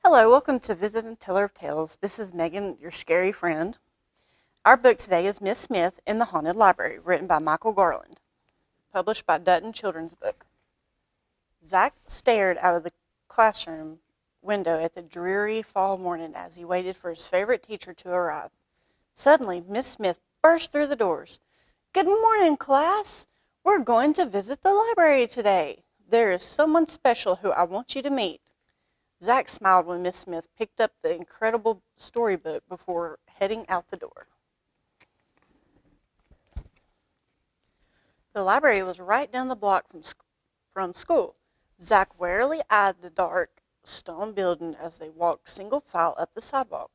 Hello, welcome to Visit and Teller of Tales. This is Megan, your scary friend. Our book today is Miss Smith in the Haunted Library, written by Michael Garland, published by Dutton Children's Book. Zach stared out of the classroom window at the dreary fall morning as he waited for his favorite teacher to arrive. Suddenly, Miss Smith burst through the doors. "Good morning, class. We're going to visit the library today. There is someone special who I want you to meet." Zach smiled when Miss Smith picked up the incredible storybook before heading out the door. The library was right down the block from school. Zach warily eyed the dark stone building as they walked single file up the sidewalk.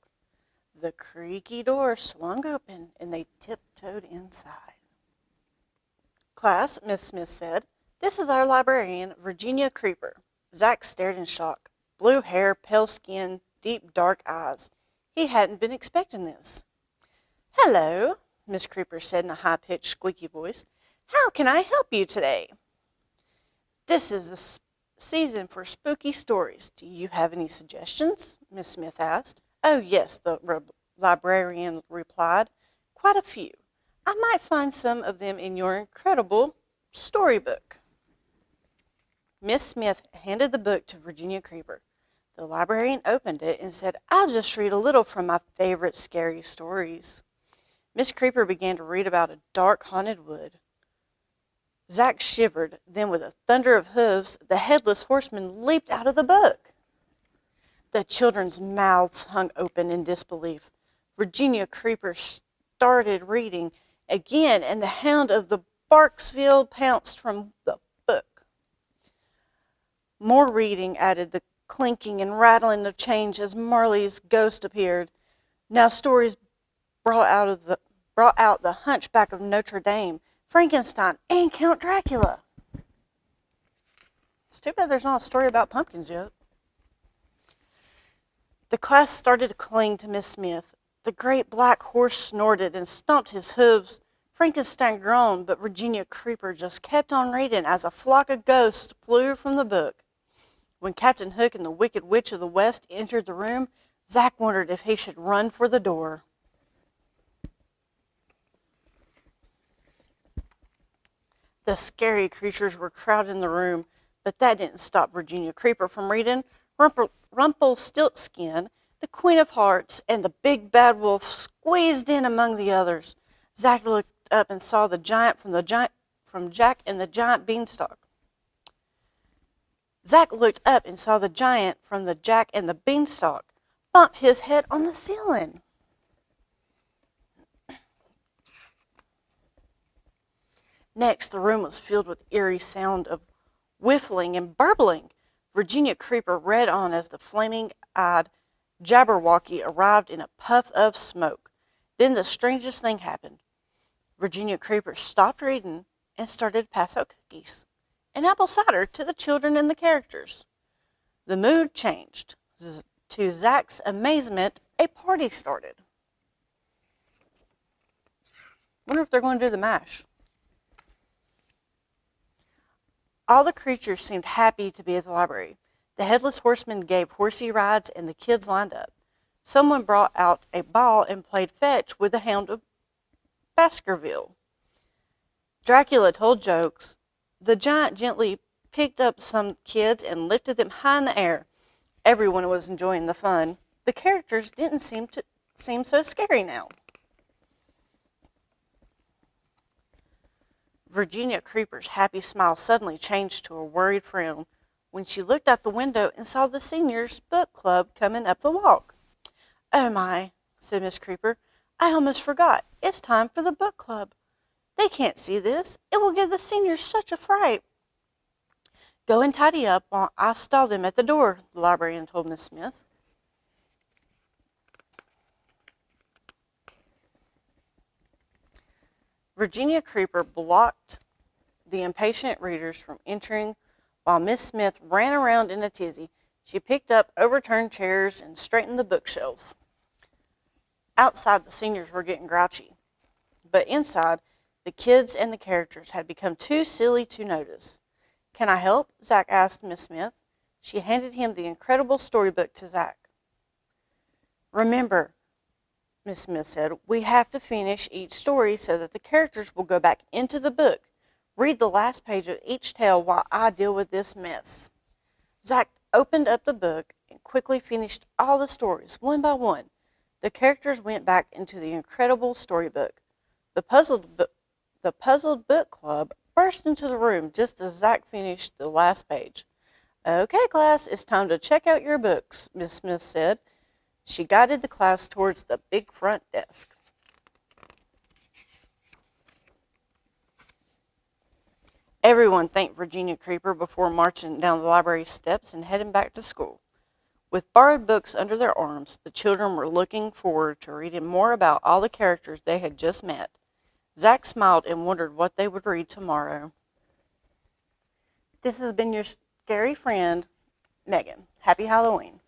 The creaky door swung open and they tiptoed inside. "Class," Miss Smith said, "this is our librarian, Virginia Creeper." Zach stared in shock. Blue hair, pale skin, deep dark eyes. He hadn't been expecting this. "Hello," Miss Creeper said in a high-pitched, squeaky voice. "How can I help you today?" "This is the season for spooky stories. Do you have any suggestions?" Miss Smith asked. "Oh, yes," the librarian replied. "Quite a few. I might find some of them in your incredible storybook." Miss Smith handed the book to Virginia Creeper. The librarian opened it and said, "I'll just read a little from my favorite scary stories." Miss Creeper began to read about a dark haunted wood. Zach shivered. Then with a thunder of hooves, the headless horseman leaped out of the book. The children's mouths hung open in disbelief. Virginia Creeper started reading again, and the hound of the Barksville pounced from the book. More reading added the clinking and rattling of change as Marley's ghost appeared. Now stories brought out the Hunchback of Notre Dame, Frankenstein, and Count Dracula. It's too bad there's not a story about pumpkins yet. The class started to cling to Miss Smith. The great black horse snorted and stomped his hooves. Frankenstein groaned, but Virginia Creeper just kept on reading as a flock of ghosts flew from the book. When Captain Hook and the Wicked Witch of the West entered the room, Zach wondered if he should run for the door. The scary creatures were crowded in the room, but that didn't stop Virginia Creeper from reading. Rumpelstiltskin, the Queen of Hearts, and the Big Bad Wolf squeezed in among the others. Zach looked up and saw the giant from Jack and the Giant Beanstalk. Zach looked up and saw the giant from the Jack and the Beanstalk bump his head on the ceiling. Next, the room was filled with eerie sound of whiffling and burbling. Virginia Creeper read on as the flaming-eyed Jabberwocky arrived in a puff of smoke. Then the strangest thing happened. Virginia Creeper stopped reading and started to pass out cookies and apple cider to the children and the characters. The mood changed. To Zach's amazement, a party started. Wonder if they're going to do the mash. All the creatures seemed happy to be at the library. The headless horseman gave horsey rides and the kids lined up. Someone brought out a ball and played fetch with the hound of Baskerville. Dracula told jokes. The giant gently picked up some kids and lifted them high in the air. Everyone was enjoying the fun. The characters didn't seem so scary now. Virginia Creeper's happy smile suddenly changed to a worried frown when she looked out the window and saw the seniors' book club coming up the walk. "Oh my," said Miss Creeper, "I almost forgot. It's time for the book club. They can't see this. It will give the seniors such a fright." "Go and tidy up while I stall them at the door," the librarian told Miss Smith. Virginia Creeper blocked the impatient readers from entering while Miss Smith ran around in a tizzy. She picked up overturned chairs and straightened the bookshelves. Outside, the seniors were getting grouchy, but inside, the kids and the characters had become too silly to notice. "Can I help?" Zach asked Miss Smith. She handed him the incredible storybook to Zach. Remember, Miss Smith said, we have to finish each story so that the characters will go back into the book. Read the last page of each tale while I deal with this mess. Zach opened up the book and quickly finished all the stories, one by one. The characters went back into the incredible storybook. The puzzled book club burst into the room just as Zach finished the last page. Okay, class, it's time to check out your books, Miss Smith said. She guided the class towards the big front desk. Everyone thanked Virginia Creeper before marching down the library steps and heading back to school. With borrowed books under their arms, the children were looking forward to reading more about all the characters they had just met. Zach smiled and wondered what they would read tomorrow. This has been your scary friend, Megan. Happy Halloween.